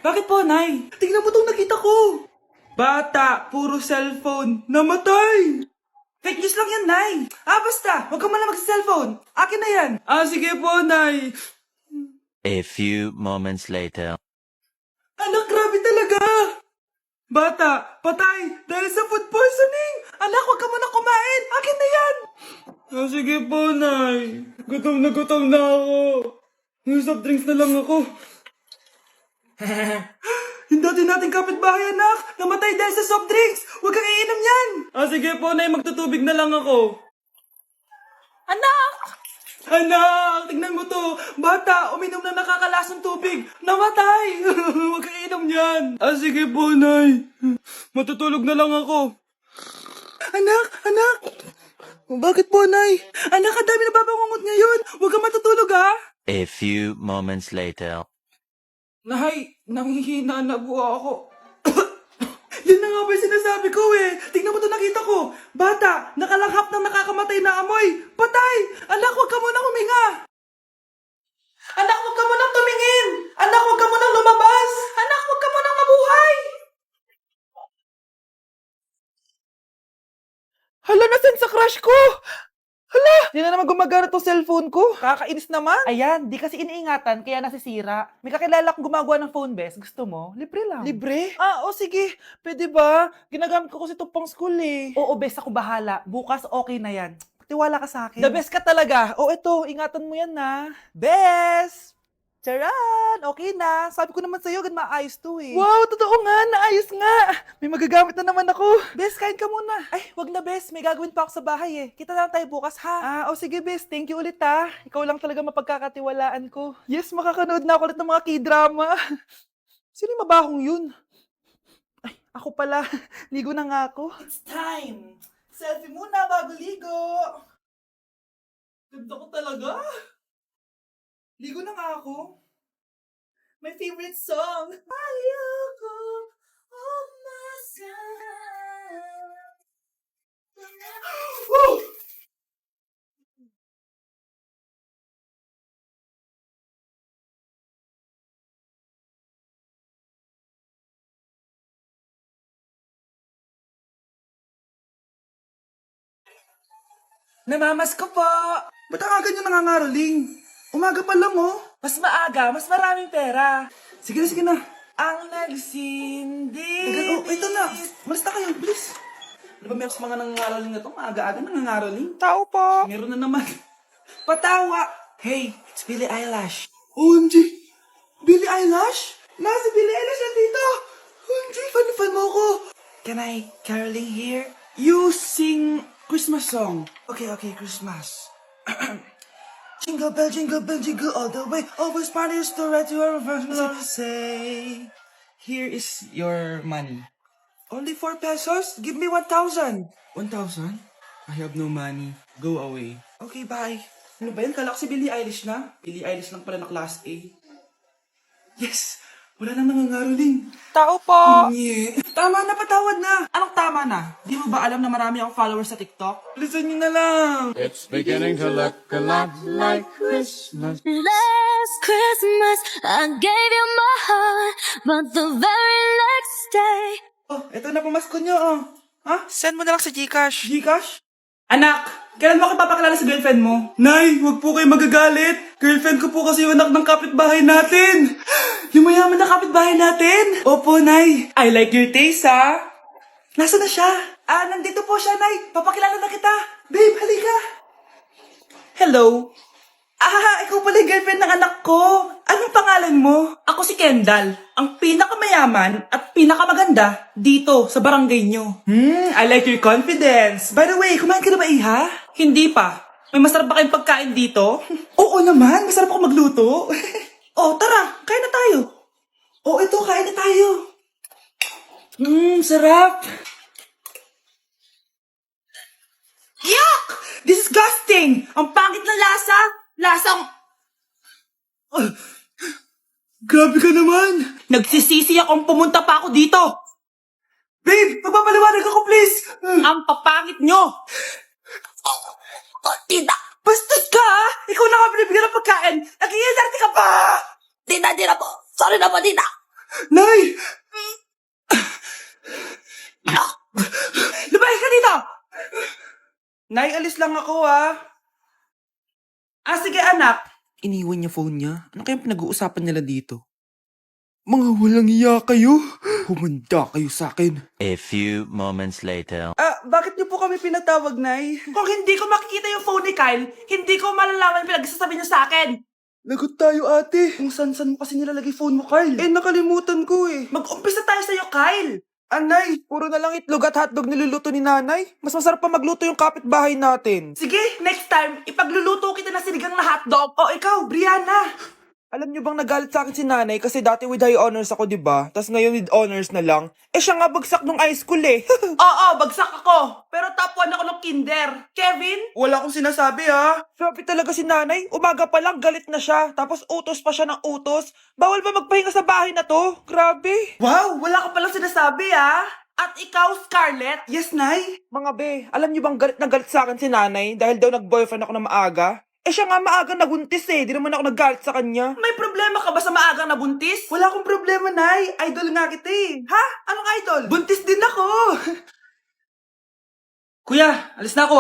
Bakit po, Nay? Tingnan mo itong nakita ko. Bata, puro cellphone, namatay. Fake news lang yan, Nay. Basta, huwag ka man lang mag-cellphone. Akin na yan. Sige po, Nay. A few moments later. Anak, grabe talaga. Bata, patay dahil sa food poisoning. Anak, huwag ka muna kumain. Akin na yan. Sige po, Nay. Gutom na ako. Soft drinks na lang ako. Yung dati nating kapitbahay, anak. Namatay dahil sa soft drinks. Huwag kang iinom yan. Sige po, Nay. Magtutubig na lang ako. Anak! Anak, tignan mo to. Bata, uminom na nakakalasang tubig. Namatay. Huwag kang inom yan. Sige po, Nay. Matutulog na lang ako. Anak. Bakit po, Nay? Anak, ang dami na babangungot ngayon. Huwag kang matutulog, ha? A few moments later. Nay, nanghihina na po ako. Yan na nga ba yung sinasabi ko eh. Tingnan mo to nakita ko. Bata, nakalanghap ng nakakamatay na amoy. Patay! Anak, huwag ka munang huminga. Anak, huwag ka munang tumingin. Anak, huwag ka munang lumabas. Anak, huwag ka munang mabuhay. Hala, nasan sa crush ko? Hala! Di na naman gumagana tong cellphone ko. Kakainis naman. Ayan, di kasi iniingatan kaya nasisira. May kakilala akong gumagawa ng phone best. Gusto mo? Libre lang. Libre? Sige. Pwede ba? Ginagamit ko kasi ito pang school eh. Oo, best ako bahala. Bukas okay na yan. Tiwala ka sa akin. The best ka talaga. Ito, ingatan mo yan na. Best! Charan! Okay na. Sabi ko naman sa'yo, gan maayos to eh. Wow, totoo nga. Naayos nga. May magagamit na naman ako. Bes, kain ka muna. Ay, wag na Bes. May gagawin pa ako sa bahay eh. Kita na lang tayo bukas ha. Sige Bes. Thank you ulit ha. Ikaw lang talaga mapagkakatiwalaan ko. Yes, makakanood na ako ulit ng mga K-drama. Sino yung mabahong yun? Ay, ako pala. Ligo na nga ako. It's time. Selfie muna bago ligo. Ganda ko talaga. Ligo na nga ako. My favorite song. Ayoko umasan. Woo! Namamas ko po. Ba't ang aga niyo nangangaroling? Umaga pa lang oh. Mas maaga, mas maraming pera. Sige na. Ang nagsindi. Ito na. Malis na kayo, please. Ano ba meron sa mga nangangaroling na to? Maaga-aga nangangaroling. Tao po. Meron na naman. Patawa. Hey, it's Billie Eilish. OMG. Billie Eilish? Si Billie Eilish nandito. OMG, fan mo ko. Can I caroling here? You sing Christmas song. Okay, Christmas. Jingle bell, jingle all the way. Always parties to ride to our friends. Say, here is your money. Only 4 pesos? Give me 1,000. 1,000? I have no money. Go away. Okay, bye. Ano ba yan? Kala ko si Billie Eilish na. Billie Eilish lang pala na class A. Yes! Wala nang nangangaroling. Tao po! Yeah. Tama na, patawad na. Anong tama na? Di mo ba alam na marami akong followers sa TikTok? Listen nyo na lang. It's beginning to look a lot like Christmas. Last Christmas, I gave you my heart, but the very next day. Eto na pamasko nyo, Ha? Send mo na lang sa Gcash. Gcash? Anak, kailan mo ako papakilala sa girlfriend mo? Nay, wag po kayo magagalit. Girlfriend ko po kasi yung anak ng kapitbahay natin. Yung mayaman na kapitbahay natin. Opo, Nay. I like your taste, ha? Nasaan na siya? Nandito po siya, Nay. Papakilala na kita. Babe, halika. Hello. Ikaw pala yung girlfriend ng anak ko. Anong pangalan mo? Ako si Kendall, ang pinakamayaman at pinakamaganda dito sa barangay nyo. I like your confidence. By the way, kumain ka na ba, Iha? Hindi pa. May masarap ba kayong pagkain dito? Oo naman, masarap ako magluto. Tara, kain na tayo. Ito, kain na tayo. Sarap. Yuck! Disgusting! Ang pangit na lasa! Lasang... Grabe ka naman! Nagsisisi akong pumunta pa ako dito! Babe, magpapaliwanag ako please! Ang papangit nyo! Tita! Bastos ka ha! Ikaw na nga binibigyan ng pagkain! Nag-iinarte ka pa! Tita po! Sorry na po, tita! Nay! Lumayas ka dito! Nay, alis lang ako sige anak. Iniwan niya phone niya. Ano kayang pinag-uusapan nila dito? Mga walang iya kayo. Humanda kayo sa akin. A few moments later. Bakit niyo po kami pinatawag, Nay? Kung hindi ko makikita yung phone ni Kyle, hindi ko malalaman pinagsasabi niyo sa akin. Lagot tayo, ate. Kung san-san mo kasi nilalagay phone mo, Kyle. Nakalimutan ko eh. Mag-umpisa tayo sa'yo, Kyle. Anay, puro na lang itlog at hotdog niluluto ni nanay. Mas masarap pa magluto yung kapitbahay natin. Sige, next time, ipagluluto kita ng sinigang na hotdog. O ikaw, Brianna. Alam niyo bang nagalit sa akin si nanay kasi dati with high honors ako, di ba? Tapos ngayon with honors na lang. Siya nga bagsak nung high school eh. Oo, bagsak ako. Pero top 1 ako ng kinder. Kevin? Wala akong sinasabi Sabi talaga si nanay, umaga pa lang galit na siya. Tapos utos pa siya ng utos. Bawal ba magpahinga sa bahay na to? Grabe. Wow, wala ka palang sinasabi At ikaw, Scarlett? Yes, Nay. Mga be, alam niyo bang galit na galit sa akin si nanay dahil daw nag-boyfriend ako na maaga? Siya nga maagang nabuntis eh. Di naman ako naggalit sa kanya. May problema ka ba sa maagang nabuntis? Wala akong problema, Nay. Idol nga kita eh. Ha? Anong idol? Buntis din ako. Kuya, alis na ako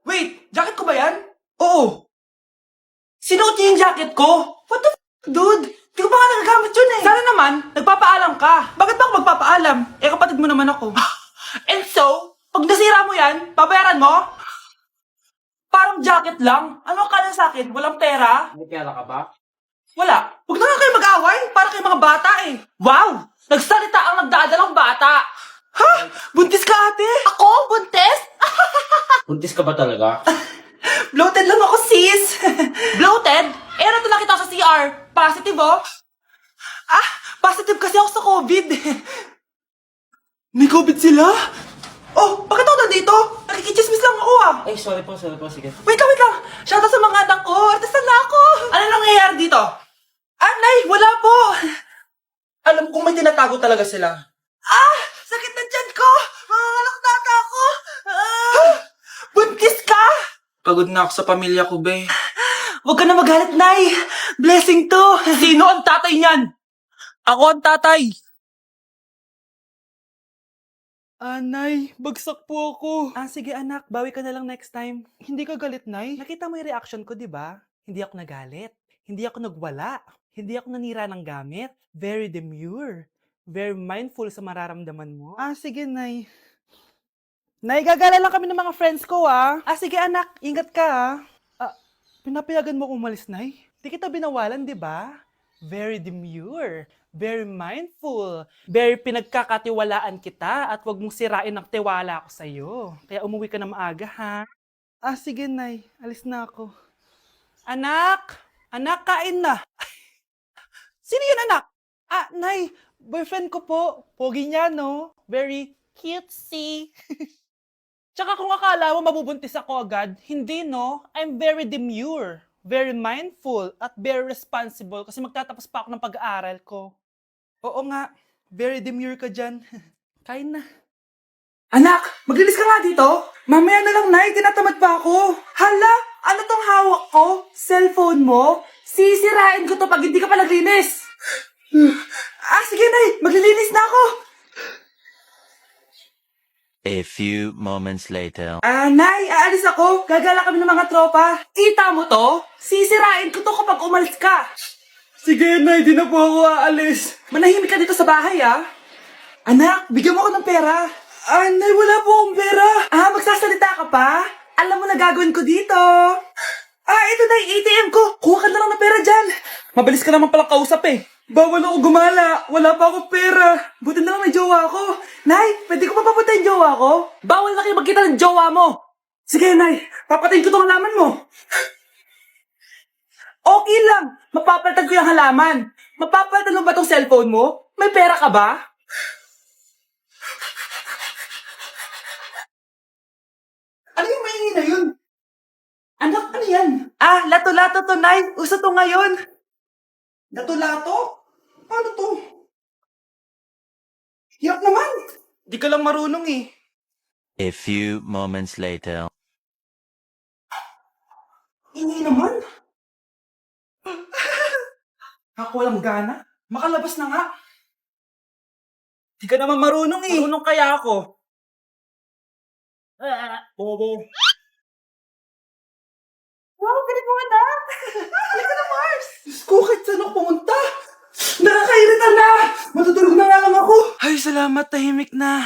Wait, jacket ko ba yan? Oo. Sinuot niyo yung jacket ko? What the dude? Di ko pa nga nagagamit yun eh. Sana naman, nagpapaalam ka. Bakit ba ako magpapaalam? Kapatid mo naman ako. And so, pag nasira mo yan, babayaran mo? Parang jacket lang. Ano ka na sa akin? Walang pera? May pera ka ba? Wala. Huwag na nga kayo mag-away. Para kayo mga bata eh. Wow! Nagsalita ang nagdadalang bata. Ha? Buntis ka, ate? Ako? Buntis? Buntis ka ba talaga? Bloated lang ako, sis. Bloated? Ano to nakita ko sa CR? Positive, positive kasi ako sa COVID. May COVID sila? Oh, bakit ako nandito? Nakikichismis lang ako Ay, sorry po, sige. Wait lang. Shoutout sa mga anak ko. Artista na ako. Ano nangyayari dito? Nay, wala po. Alam kong may tinatago talaga sila. Sakit na tiyan ko. Mangangalak na ata ako. Buntis ka? Pagod na ako sa pamilya ko, be. Huwag ka na magalit, Nay. Blessing to. Sino ang tatay niyan? Ako ang tatay. Nay, bagsak po ako. Sige anak, bawi ka na lang next time. Hindi ka galit, Nay? Nakita mo yung reaction ko, di ba? Hindi ako nagalit. Hindi ako nagwala. Hindi ako nanira ng gamit. Very demure. Very mindful sa mararamdaman mo. Sige, Nay. Nay, gagala lang kami ng mga friends ko, sige anak, ingat ka, pinapayagan mo akong umalis, Nay? Di kita binawalan, di ba? Very demure. Very mindful. Very pinagkakatiwalaan kita at wag mong sirain ang tiwala ko sa'yo. Kaya umuwi ka na maaga, ha? Sige, Nay. Alis na ako. Anak! Anak, kain na! Sino yun, anak? Nay, boyfriend ko po. Pogi niya, no? Very cutesy. Tsaka kung akala mo mabubuntis ako agad, hindi, no? I'm very demure. Very mindful at very responsible kasi magtatapos pa ako ng pag-aaral ko. Oo nga, very demure ka dyan. Kain na. Anak, maglinis ka nga dito. Mamaya na lang, Nay. Tinatamad pa ako. Hala, ano tong hawak ko? Cellphone mo? Sisirain ko to pag hindi ka pa naglinis. Sige, Nay. Maglilinis na ako. A few moments later. Nay, aalis ako. Gagala kami ng mga tropa. Kita mo to? Sisirain ko to kapag umalis ka. Sige, Nay. Di na po ako aalis. Manahimik ka dito sa bahay, Anak, bigyan mo ako ng pera. Nay, wala po akong pera. Magsasalita ka pa? Alam mo na gagawin ko dito. Ito na yung ATM ko. Kuha ka na lang ng pera dyan. Mabilis ka naman palang kausap eh. Bawal ako gumala. Wala pa akong pera. Buti na lang may jowa ko. Nay, pwede ko pa papatayin jowa ko? Bawal na kayo magkita ng jowa mo. Sige, Nay. Papatayin ko tong halaman mo. Okay lang. Mapapalitan ko yung halaman. Mapapalitan mo ba tong cellphone mo? May pera ka ba? Ano yung maingin na yun? Anak, ano yan? Lato-lato to, Nay. Uso to ngayon. Lato-lato? Paano to? Hirap naman. Di ka lang marunong eh. A few moments later. Hindi naman. Ako walang gana. Makalabas na nga. Di ka naman marunong eh. Marunong kaya ako. Bobo. Wow, galing mo anak! Halika na, Mars! Diyos ko, kahit saan ako pumunta. Nakakairita na! Matutulog na nga lang ako. Ay, salamat. Tahimik na.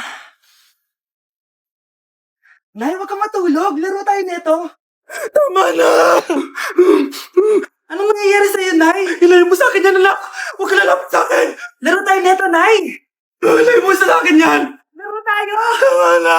Nay, huwag kang matulog. Laro tayo nito. Tama na! Anong nangyayari sa'yo, Nay? Ilayo mo sa akin yan, anak! Huwag ka lalapit sa akin! Laro tayo neto, Nay! Ilayo mo sa akin yan! Laro tayo! Tama na!